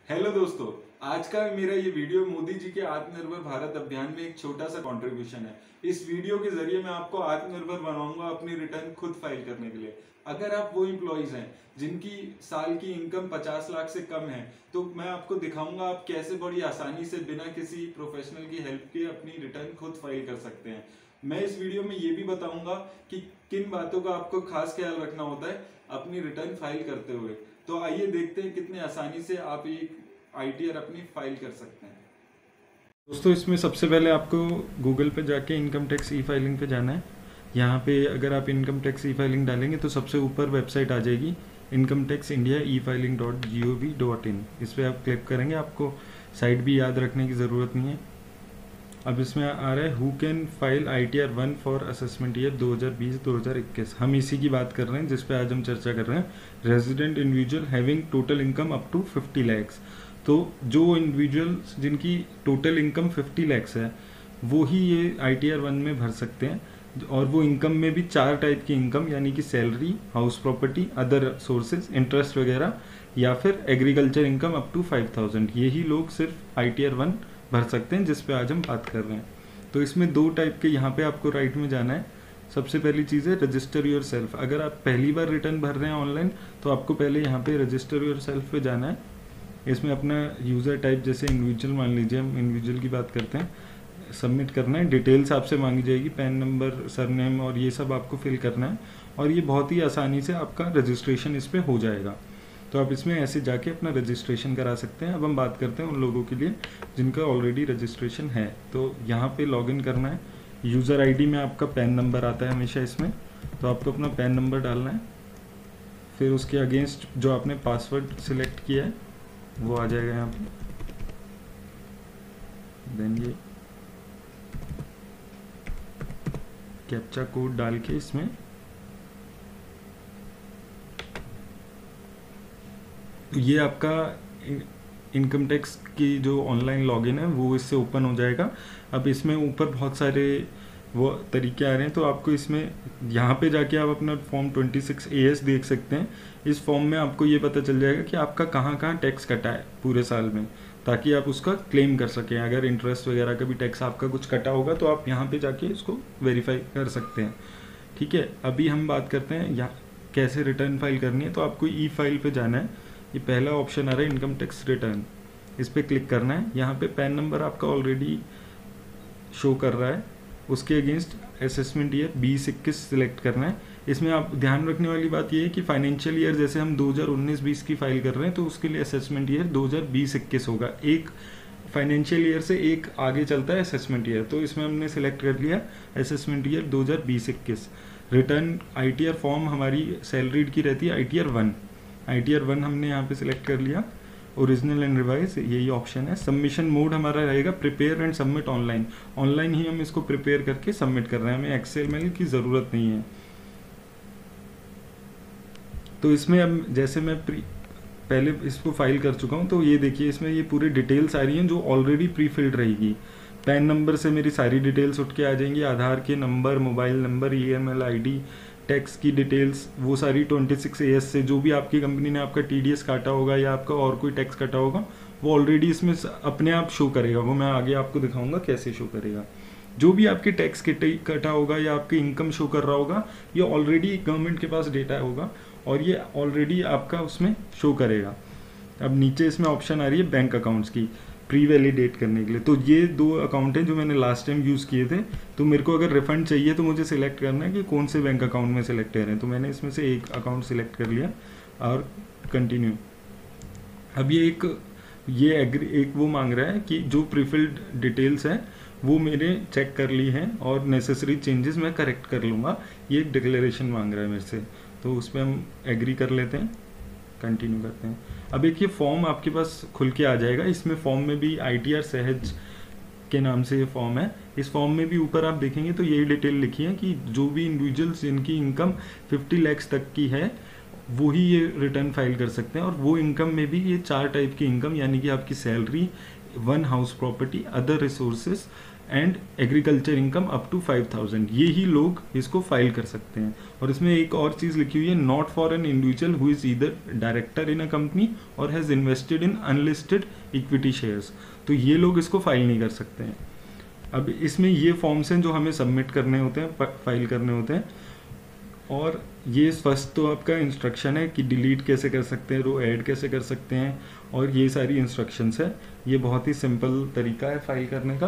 Hello दोस्तों, आज का मेरा ये वीडियो मोदी जी के आत्मनिर्भर भारत अभियान में एक छोटा सा कंट्रीब्यूशन है। इस वीडियो के जरिए मैं आपको आत्मनिर्भर बनाऊंगा अपनी रिटर्न खुद फाइल करने के लिए। अगर आप वो एम्प्लॉइज हैं जिनकी साल की इनकम 50 लाख से कम है, तो मैं आपको दिखाऊंगा आप कैसे बड़ी आसानी से बिना किसी प्रोफेशनल की हेल्प के अपनी रिटर्न खुद फाइल कर सकते हैं। मैं इस वीडियो में ये भी बताऊंगा कि किन बातों का आपको खास ख्याल रखना होता है अपनी रिटर्न फाइल करते हुए। तो आइए देखते हैं कितने आसानी से आप एक आईटीआर अपनी फाइल कर सकते हैं। दोस्तों, इसमें सबसे पहले आपको गूगल पे जाके इनकम टैक्स ई फाइलिंग पे जाना है। यहाँ पे अगर आप इनकम टैक्स ई फाइलिंग डालेंगे तो सबसे ऊपर वेबसाइट आ जाएगी इनकम टैक्स इंडिया e-filing.gov.in। इस पर आप क्लिक करेंगे, आपको साइट भी याद रखने की ज़रूरत नहीं है। अब इसमें आ रहा है who can file ITR 1 for assessment year 2020-2021। हम इसी की बात कर रहे हैं जिस पे आज हम चर्चा कर रहे हैं। Resident individual having total income up to 50 lakhs. तो जो इंडिविजुअल्स जिनकी टोटल इनकम 50 लैक्स है वो ही ये ITR 1 में भर सकते हैं। और वो इनकम में भी 4 टाइप की इनकम, यानी कि salary, house property, other sources, interest वगैरह, या फिर एग्रीकल्चर इनकम अप टू 5000। यही लोग सिर्फ ITR 1 भर सकते हैं जिस पे आज हम बात कर रहे हैं। तो इसमें 2 टाइप के, यहाँ पे आपको राइट में जाना है। सबसे पहली चीज़ है रजिस्टर योर सेल्फ। अगर आप पहली बार रिटर्न भर रहे हैं ऑनलाइन तो आपको पहले यहाँ पे रजिस्टर योर सेल्फ पे जाना है। इसमें अपना यूज़र टाइप, जैसे इंडिविजुअल मान लीजिए, हम इंडिविजुअल की बात करते हैं, सबमिट करना है। डिटेल्स आपसे मांगी जाएगी, पैन नंबर, सरनेम और ये सब आपको फिल करना है। और ये बहुत ही आसानी से आपका रजिस्ट्रेशन इस पर हो जाएगा। तो आप इसमें ऐसे जाके अपना रजिस्ट्रेशन करा सकते हैं। अब हम बात करते हैं उन लोगों के लिए जिनका ऑलरेडी रजिस्ट्रेशन है। तो यहाँ पे लॉगिन करना है। यूज़र आईडी में आपका पैन नंबर आता है हमेशा इसमें, तो आपको अपना पैन नंबर डालना है। फिर उसके अगेंस्ट जो आपने पासवर्ड सिलेक्ट किया है वो आ जाएगा यहाँ पे। देन ये कैप्चा कोड डाल के इसमें ये आपका इनकम टैक्स की जो ऑनलाइन लॉगिन है वो इससे ओपन हो जाएगा। अब इसमें ऊपर बहुत सारे वो तरीके आ रहे हैं, तो आपको इसमें यहाँ पे जाके आप अपना फॉर्म 26AS देख सकते हैं। इस फॉर्म में आपको ये पता चल जाएगा कि आपका कहाँ कहाँ टैक्स कटा है पूरे साल में, ताकि आप उसका क्लेम कर सकें। अगर इंटरेस्ट वगैरह का भी टैक्स आपका कुछ कटा होगा तो आप यहाँ पे जाके इसको वेरीफाई कर सकते हैं। ठीक है, अभी हम बात करते हैं यहाँ कैसे रिटर्न फाइल करनी है। तो आपको ई फाइल पे जाना है। ये पहला ऑप्शन आ रहा है इनकम टैक्स रिटर्न, इस पर क्लिक करना है। यहाँ पे पैन नंबर आपका ऑलरेडी शो कर रहा है, उसके अगेंस्ट असेसमेंट ईयर 2021 सिलेक्ट करना है। इसमें आप ध्यान रखने वाली बात ये है कि फाइनेंशियल ईयर जैसे हम 2019-20 की फाइल कर रहे हैं तो उसके लिए असेसमेंट ईयर 2020-21 होगा। एक फाइनेंशियल ईयर से एक आगे चलता है असेसमेंट ईयर, तो इसमें हमने सिलेक्ट कर लिया assessment year 2020-21। Return ITR form हमारी सैलरीड की रहती है ITR 1 हमने यहाँ पे सिलेक्ट कर लिया। ओरिजिनल एंड रिवाइज यही ऑप्शन है। सबमिशन मोड हमारा रहेगा prepare and submit online. Online ही हम इसको प्रिपेयर करके सबमिट कर रहे हैं, हमें XML की ज़रूरत नहीं है। तो इसमें अब जैसे मैं पहले इसको फाइल कर चुका हूँ, तो ये देखिए इसमें ये पूरी डिटेल्स आ रही हैं जो ऑलरेडी प्री फिल्ड रहेगी। पैन नंबर से मेरी सारी डिटेल्स उठ के आ जाएंगी, आधार के number, mobile number, EML ID, tax की डिटेल्स, वो सारी 26AS से जो भी आपकी कंपनी ने आपका TDS काटा होगा या आपका और कोई टैक्स काटा होगा वो ऑलरेडी इसमें अपने आप शो करेगा। वो मैं आगे आपको दिखाऊंगा कैसे शो करेगा। जो भी आपके टैक्स कटा होगा या आपकी इनकम शो कर रहा होगा, ये ऑलरेडी गवर्नमेंट के पास डेटा होगा और ये ऑलरेडी आपका उसमें शो करेगा। अब नीचे इसमें ऑप्शन आ रही है बैंक अकाउंट्स की प्री वैलिडेट करने के लिए। तो ये 2 अकाउंट हैं जो मैंने लास्ट टाइम यूज़ किए थे। तो मेरे को अगर रिफंड चाहिए तो मुझे सिलेक्ट करना है कि कौन से बैंक अकाउंट में सिलेक्ट करें। तो मैंने इसमें से एक अकाउंट सिलेक्ट कर लिया और कंटिन्यू। अब ये एक वो मांग रहा है कि जो प्रीफिल्ड डिटेल्स हैं वो मैंने चेक कर ली हैं और नेसेसरी चेंजेस मैं करेक्ट कर लूँगा। ये एक डिक्लेरेशन मांग रहा है मेरे से, तो उस पर हम एग्री कर लेते हैं, कंटिन्यू करते हैं। अब एक ये फॉर्म आपके पास खुल के आ जाएगा। इसमें फॉर्म में भी ITR सहज के नाम से ये फॉर्म है। इस फॉर्म में भी ऊपर आप देखेंगे तो यही डिटेल लिखी है कि जो भी इंडिविजुअल्स जिनकी इनकम 50 लैक्स तक की है वो ही ये रिटर्न फाइल कर सकते हैं। और वो इनकम में भी ये 4 टाइप की इनकम, यानी कि आपकी salary, 1 house property, other resources, and agriculture income up to 5,000, ये ही लोग इसको फाइल कर सकते हैं। और इसमें एक और चीज़ लिखी हुई है, not for an individual who is either director in a company और has invested in unlisted equity shares, तो ये लोग इसको फाइल नहीं कर सकते हैं। अब इसमें ये फॉर्म्स हैं जो हमें सबमिट करने होते हैं, फाइल करने होते हैं। और ये फर्स्ट तो आपका इंस्ट्रक्शन है कि डिलीट कैसे कर सकते हैं, रो ऐड कैसे कर सकते हैं, और ये सारी इंस्ट्रक्शंस है। ये बहुत ही सिंपल तरीका है फाइल करने का।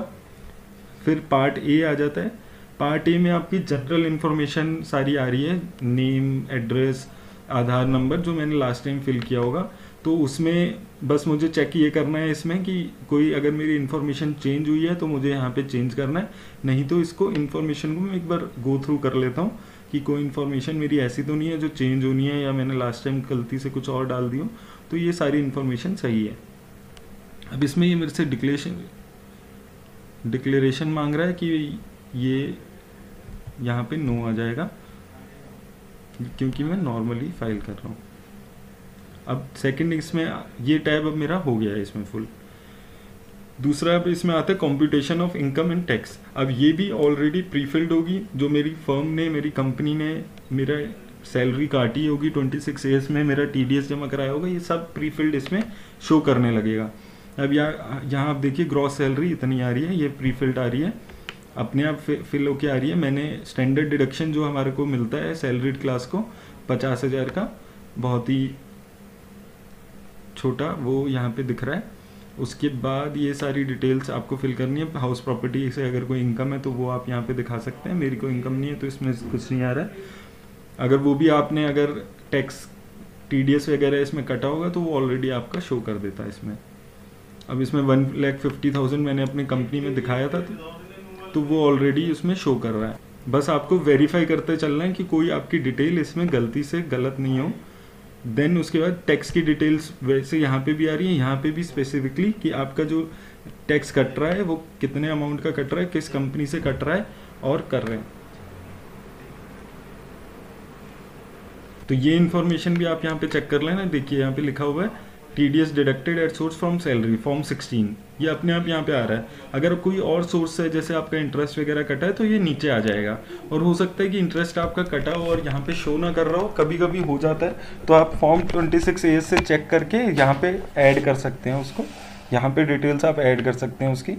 फिर पार्ट ए आ जाता है। पार्ट ए में आपकी जनरल इन्फॉर्मेशन सारी आ रही है, नेम, एड्रेस, आधार नंबर, जो मैंने लास्ट टाइम फिल किया होगा। तो उसमें बस मुझे चेक ये करना है इसमें कि कोई अगर मेरी इन्फॉर्मेशन चेंज हुई है तो मुझे यहाँ पे चेंज करना है, नहीं तो इसको इन्फॉर्मेशन को मैं एक बार गो थ्रू कर लेता हूँ कि कोई इन्फॉर्मेशन मेरी ऐसी तो नहीं है जो चेंज होनी है, या मैंने लास्ट टाइम गलती से कुछ और डाल दी हो। तो ये सारी इन्फॉर्मेशन सही है। अब इसमें ये मेरे से डिक्लेरेशन मांग रहा है कि ये यहाँ पे नो आ जाएगा क्योंकि मैं नॉर्मली फाइल कर रहा हूँ। अब सेकंड इसमें ये टैब अब मेरा हो गया है इसमें फुल। दूसरा अब इसमें आता है computation of income and tax. अब ये भी ऑलरेडी प्रीफिल्ड होगी, जो मेरी फर्म ने, मेरी कंपनी ने मेरा सैलरी काटी होगी 26 ईयर्स में, मेरा TDS जमा कराया होगा, ये सब प्रीफिल्ड इसमें शो करने लगेगा। अब यहाँ आप देखिए ग्रॉस सैलरी इतनी आ रही है, ये प्रीफिल्ड आ रही है, अपने आप फिल होके आ रही है। मैंने स्टैंडर्ड डिडक्शन जो हमारे को मिलता है सैलरीड क्लास को 50,000 का, बहुत ही छोटा, वो यहाँ पे दिख रहा है। उसके बाद ये सारी डिटेल्स आपको फिल करनी है। हाउस प्रॉपर्टी से अगर कोई इनकम है तो वो आप यहाँ पे दिखा सकते हैं। मेरी कोई इनकम नहीं है तो इसमें कुछ नहीं आ रहा है। अगर वो भी आपने अगर टैक्स TDS वगैरह इसमें कटा होगा तो वो ऑलरेडी आपका शो कर देता है इसमें। अब इसमें 1,50,000 मैंने अपनी कंपनी में दिखाया था तो वो ऑलरेडी उसमें शो कर रहा है। बस आपको वेरीफाई करते चलना है कि कोई आपकी डिटेल इसमें गलती से गलत नहीं हो। देन उसके बाद टैक्स की डिटेल्स वैसे यहाँ पे भी आ रही है, यहाँ पे भी स्पेसिफिकली कि आपका जो टैक्स कट रहा है वो कितने अमाउंट का कट रहा है, किस कंपनी से कट रहा है और कर रहे हैं। तो ये इन्फॉर्मेशन भी आप यहाँ पे चेक कर लेना। देखिए यहाँ पे लिखा हुआ है TDS deducted at source from salary form 16, ये अपने आप यहाँ पे आ रहा है। अगर कोई और सोर्स है जैसे आपका इंटरेस्ट वगैरह कटा है तो ये नीचे आ जाएगा। और हो सकता है कि इंटरेस्ट आपका कटा हो और यहाँ पे शो ना कर रहा हो, कभी कभी हो जाता है, तो आप फॉर्म 26A से चेक करके यहाँ पे ऐड कर सकते हैं उसको। यहाँ पे डिटेल्स आप ऐड कर सकते हैं उसकी,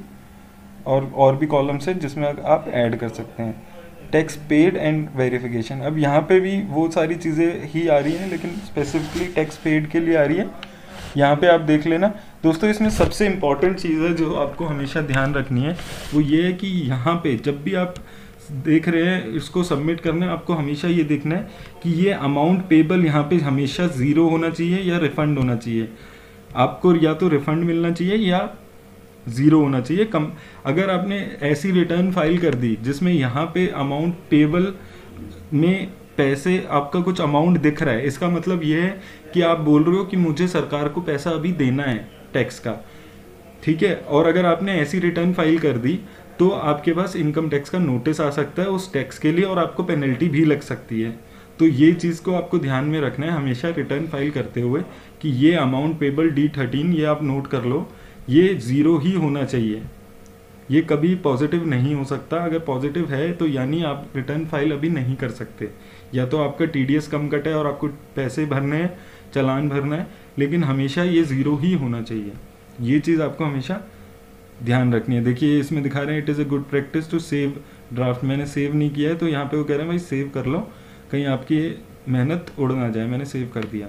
और भी कॉलम्स है जिसमें आप ऐड कर सकते हैं। टैक्स पेड एंड वेरिफिकेशन, अब यहाँ पे भी वो सारी चीज़ें ही आ रही हैं, लेकिन स्पेसिफिकली टैक्स पेड के लिए आ रही है। यहाँ पे आप देख लेना दोस्तों। इसमें सबसे इम्पॉर्टेंट चीज़ है जो आपको हमेशा ध्यान रखनी है, वो ये है कि यहाँ पे जब भी आप देख रहे हैं इसको सबमिट करना है, आपको हमेशा ये देखना है कि ये अमाउंट पेबल यहाँ पे हमेशा 0 होना चाहिए या रिफंड होना चाहिए। आपको या तो रिफंड मिलना चाहिए या 0 होना चाहिए। कम अगर आपने ऐसी रिटर्न फाइल कर दी जिसमें यहाँ पे अमाउंट पेबल में पैसे आपका कुछ अमाउंट दिख रहा है, इसका मतलब ये है कि आप बोल रहे हो कि मुझे सरकार को पैसा अभी देना है टैक्स का, ठीक है। और अगर आपने ऐसी रिटर्न फाइल कर दी तो आपके पास इनकम टैक्स का नोटिस आ सकता है उस टैक्स के लिए, और आपको पेनल्टी भी लग सकती है। तो ये चीज़ को आपको ध्यान में रखना है हमेशा रिटर्न फाइल करते हुए कि ये अमाउंट पेबल D13, ये आप नोट कर लो, ये 0 ही होना चाहिए, ये कभी पॉजिटिव नहीं हो सकता। अगर पॉजिटिव है तो यानी आप रिटर्न फाइल अभी नहीं कर सकते, या तो आपका TDS कम कटा है और आपको पैसे भरने हैं, चालान भरना है, लेकिन हमेशा ये 0 ही होना चाहिए। ये चीज़ आपको हमेशा ध्यान रखनी है। देखिए इसमें दिखा रहे हैं it is a good practice to save draft. मैंने सेव नहीं किया है तो यहाँ पे वो कह रहे हैं भाई सेव कर लो, कहीं आपकी मेहनत उड़ ना जाए। मैंने सेव कर दिया।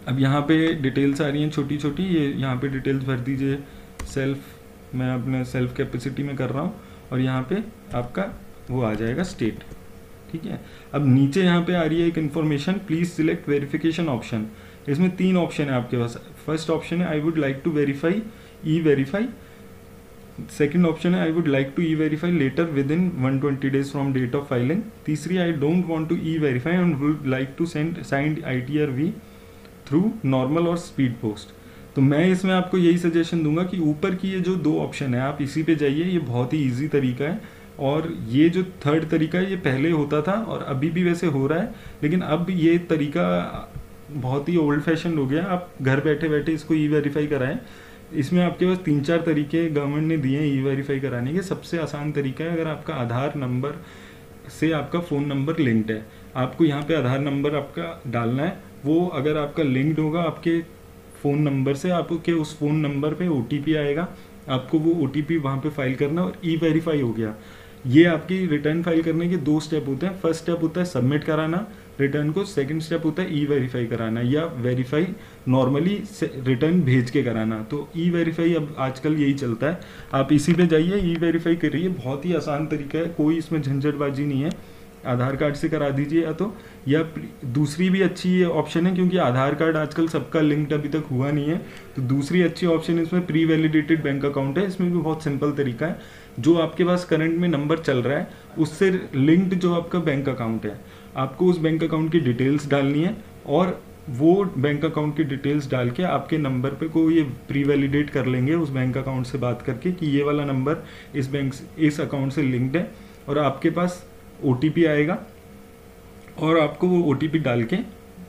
अब यहाँ पे डिटेल्स आ रही हैं छोटी छोटी, ये यहाँ पे डिटेल्स भर दीजिए। मैं अपने सेल्फ कैपेसिटी में कर रहा हूँ, और यहाँ पे आपका वो आ जाएगा स्टेट, ठीक है। अब नीचे यहाँ पे आ रही है एक information, please select verification option. इसमें 3 ऑप्शन है आपके पास। फर्स्ट ऑप्शन है I would like to verify, e-verify. Second option है I would like to e-verify later within 120 days from date of filing. तीसरी I don't want to e-verify and would like to send signed ITR-V through normal और speed post. तो मैं इसमें आपको यही suggestion दूंगा कि ऊपर की ये जो 2 ऑप्शन है आप इसी पे जाइए, ये बहुत ही ईजी तरीका है। और ये जो थर्ड तरीका है ये पहले होता था और अभी भी वैसे हो रहा है, लेकिन अब ये तरीका बहुत ही ओल्ड फैशन हो गया। आप घर बैठे बैठे इसको ई-वेरीफाई कराएं, इसमें आपके पास 3-4 तरीके गवर्नमेंट ने दिए हैं ई वेरीफाई कराने के। सबसे आसान तरीका है, अगर आपका आधार नंबर से आपका फ़ोन नंबर लिंक्ड है, आपको यहाँ पे आधार नंबर आपका डालना है। वो अगर आपका लिंक्ड होगा आपके फ़ोन नंबर से, आपके उस फ़ोन नंबर पे OTP आएगा, आपको वो OTP वहाँ पे फाइल करना और ई वेरीफाई हो गया। ये आपकी रिटर्न फाइल करने के 2 स्टेप होते हैं। फर्स्ट स्टेप होता है सबमिट कराना रिटर्न को, सेकंड स्टेप होता है ई वेरीफाई कराना या वेरीफाई नॉर्मली रिटर्न भेज के कराना। तो ई वेरीफाई अब आजकल यही चलता है, आप इसी पे जाइए, ई वेरीफाई करिए। बहुत ही आसान तरीका है, कोई इसमें झंझटबाजी नहीं है। आधार कार्ड से करा दीजिए या दूसरी भी अच्छी ये ऑप्शन है, क्योंकि आधार कार्ड आजकल सबका लिंक्ड अभी तक हुआ नहीं है। तो दूसरी अच्छी ऑप्शन इसमें प्री वैलिडेटेड बैंक अकाउंट है। इसमें भी बहुत सिंपल तरीका है, जो आपके पास करंट में नंबर चल रहा है उससे लिंक्ड जो आपका बैंक अकाउंट है, आपको उस बैंक अकाउंट की डिटेल्स डालनी है और वो बैंक अकाउंट की डिटेल्स डाल के आपके नंबर पे को ये प्री वैलिडेट कर लेंगे उस बैंक अकाउंट से बात करके कि ये वाला नंबर इस बैंक इस अकाउंट से लिंक्ड है, और आपके पास OTP आएगा और आपको वो OTP डाल के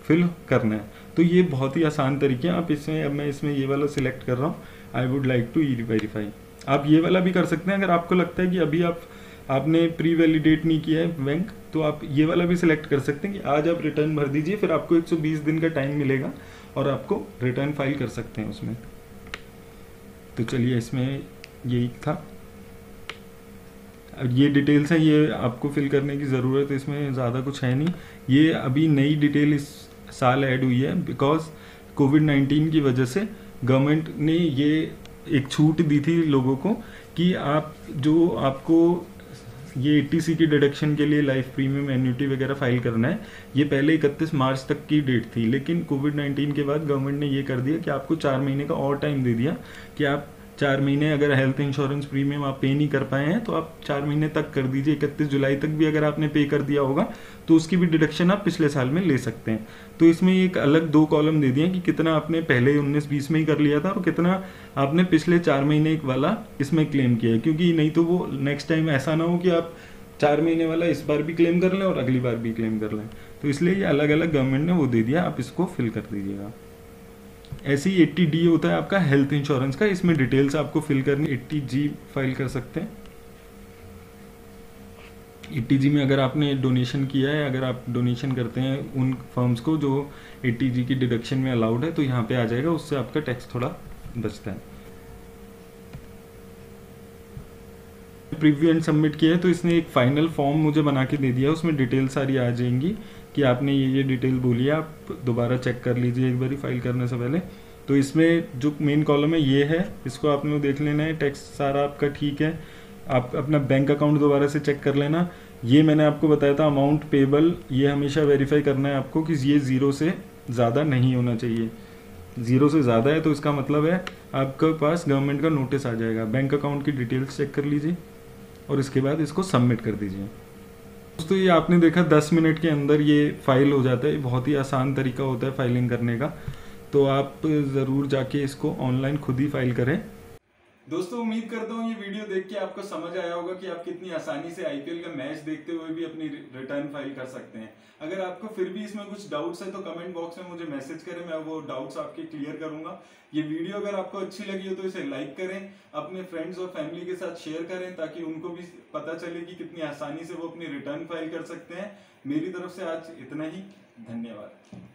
फिल करना है। तो ये बहुत ही आसान तरीके हैं। आप इसमें, अब मैं इसमें ये वाला सिलेक्ट कर रहा हूँ, I would like to e verify. आप ये वाला भी कर सकते हैं, अगर आपको लगता है कि अभी आपने प्री वैलिडेट नहीं किया है बैंक, तो आप ये वाला भी सिलेक्ट कर सकते हैं कि आज आप रिटर्न भर दीजिए, फिर आपको 120 दिन का टाइम मिलेगा और आपको रिटर्न फाइल कर सकते हैं उसमें। तो चलिए, इसमें यही था। ये डिटेल्स हैं, ये आपको फिल करने की ज़रूरत है, इसमें ज़्यादा कुछ है नहीं। ये अभी नई डिटेल इस साल ऐड हुई है, बिकॉज कोविड-19 की वजह से गवर्नमेंट ने ये एक छूट दी थी लोगों को कि आपको ये 80C की डिडक्शन के लिए लाइफ प्रीमियम एन्युटी वगैरह फाइल करना है। ये पहले 31 मार्च तक की डेट थी, लेकिन कोविड-19 के बाद गवर्नमेंट ने ये कर दिया कि आपको 4 महीने का और टाइम दे दिया कि आप 4 महीने, अगर हेल्थ इंश्योरेंस प्रीमियम आप पे नहीं कर पाए हैं तो आप 4 महीने तक कर दीजिए। 31 जुलाई तक भी अगर आपने पे कर दिया होगा तो उसकी भी डिडक्शन आप पिछले साल में ले सकते हैं। तो इसमें एक अलग 2 कॉलम दे दिए कि कितना आपने पहले 19-20 में ही कर लिया था और कितना आपने पिछले 4 महीने वाला इसमें क्लेम किया है, क्योंकि नहीं तो वो नेक्स्ट टाइम ऐसा ना हो कि आप 4 महीने वाला इस बार भी क्लेम कर लें और अगली बार भी क्लेम कर लें। तो इसलिए ये अलग अलग गवर्नमेंट ने वो दे दिया, आप इसको फिल कर दीजिएगा। ऐसे ही 80D होता है आपका हेल्थ इंश्योरेंस का, इसमें डिटेल्स आपको फिल करनी। 80G फाइल कर सकते हैं। 80G में अगर आपने डोनेशन किया है, अगर आप डोनेशन करते हैं उन फर्म्स को जो 80G की डिडक्शन में अलाउड है, तो यहाँ पे आ जाएगा, उससे आपका टैक्स थोड़ा बचता है। प्रीव्यू एंड सबमिट किया है तो इसने एक फाइनल फॉर्म मुझे बना के दे दिया, उसमें डिटेल सारी आ जाएंगी कि आपने ये डिटेल बोली है, आप दोबारा चेक कर लीजिए एक बारी फाइल करने से पहले। तो इसमें जो मेन कॉलम है ये है, इसको आपने देख लेना है, टैक्स सारा आपका ठीक है। आप अपना बैंक अकाउंट दोबारा से चेक कर लेना। ये मैंने आपको बताया था अमाउंट पेबल, ये हमेशा वेरीफाई करना है आपको कि ये 0 से ज़्यादा नहीं होना चाहिए। 0 से ज़्यादा है तो इसका मतलब है आपके पास गवर्नमेंट का नोटिस आ जाएगा। बैंक अकाउंट की डिटेल्स चेक कर लीजिए और इसके बाद इसको सबमिट कर दीजिए। दोस्तों ये आपने देखा 10 मिनट के अंदर ये फाइल हो जाता है। बहुत ही आसान तरीका होता है फाइलिंग करने का, तो आप ज़रूर जाके इसको ऑनलाइन खुद ही फाइल करें। दोस्तों उम्मीद करता हूँ ये वीडियो देख के आपको समझ आया होगा कि आप कितनी आसानी से IPL का मैच देखते हुए भी अपनी रिटर्न फाइल कर सकते हैं। अगर आपको फिर भी इसमें कुछ डाउट्स है तो कमेंट बॉक्स में मुझे मैसेज करें, मैं वो डाउट्स आपके क्लियर करूंगा। ये वीडियो अगर आपको अच्छी लगी हो तो इसे लाइक करें, अपने फ्रेंड्स और फैमिली के साथ शेयर करें ताकि उनको भी पता चले कि कितनी आसानी से वो अपनी रिटर्न फाइल कर सकते हैं। मेरी तरफ से आज इतना ही, धन्यवाद।